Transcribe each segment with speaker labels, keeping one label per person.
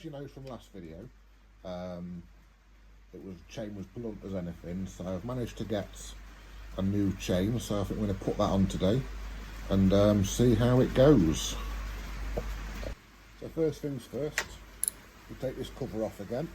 Speaker 1: as you know from last video, chain was blunt as anything, so I've managed to get a new chain, so I think I'm going to put that on today and see how it goes. So first things first, we'll take this cover off again.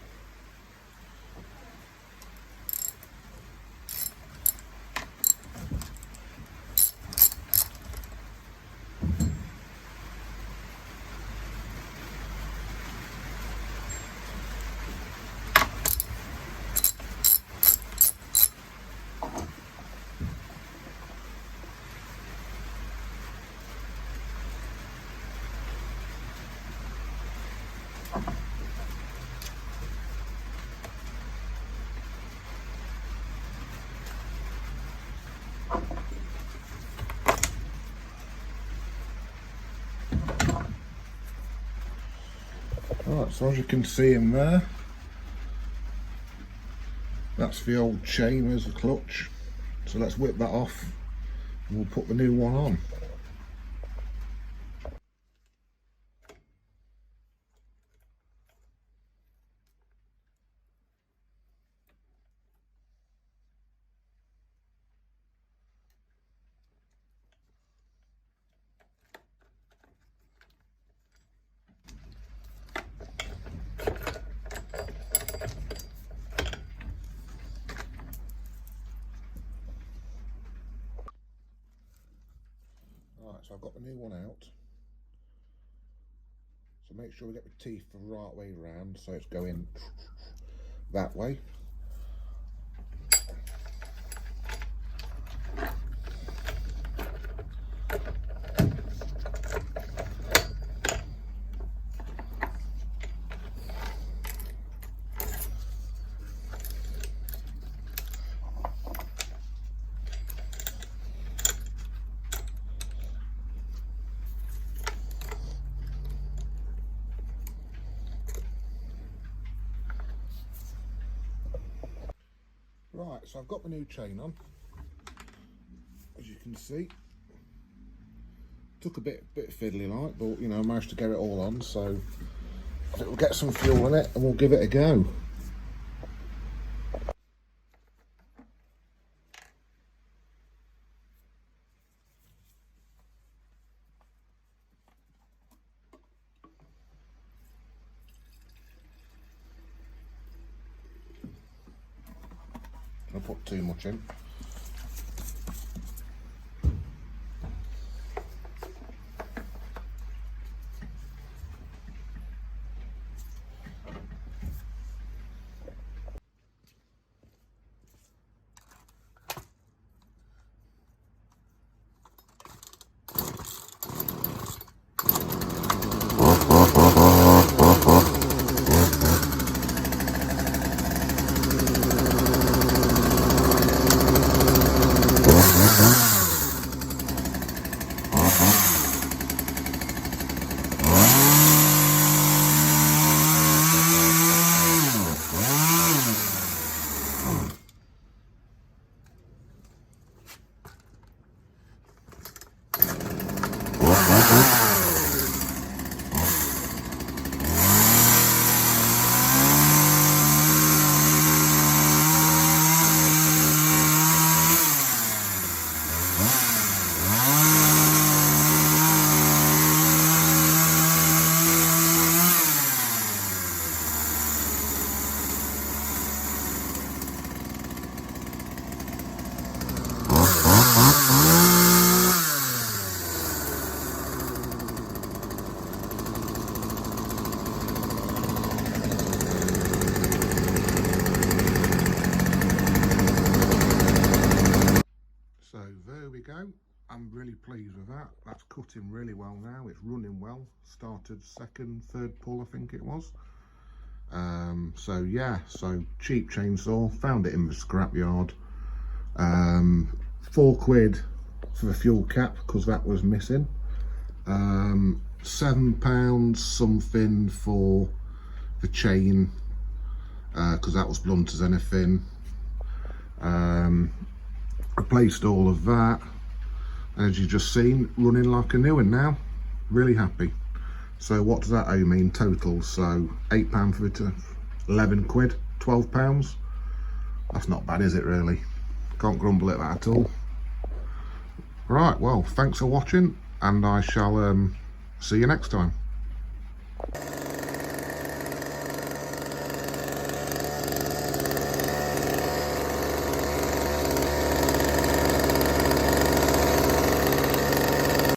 Speaker 1: Right, so as you can see in there, that's the old chain as a clutch. So let's whip that off and we'll put the new one on. Right, so I've got the new one out. So make sure we get the teeth the right way round, so it's going that way. Right, so I've got the new chain on, as you can see. Took a bit fiddly like, but you know, I managed to get it all on, so we'll get some fuel in it and we'll give it a go. I'll put too much in. I'm really pleased with that. That's cutting really well now. It's running well. Started second, third pull, I think it was. So yeah, so cheap chainsaw. Found it in the scrapyard. £4 for the fuel cap because that was missing. £7 something for the chain because that was blunt as anything. Replaced all of that. As you've just seen, running like a new one now. Really happy. So what does that owe me in total? So £8 for it to 11 quid, £12. That's not bad, is it really? Can't grumble at that at all. Right, well, thanks for watching, and I shall see you next time.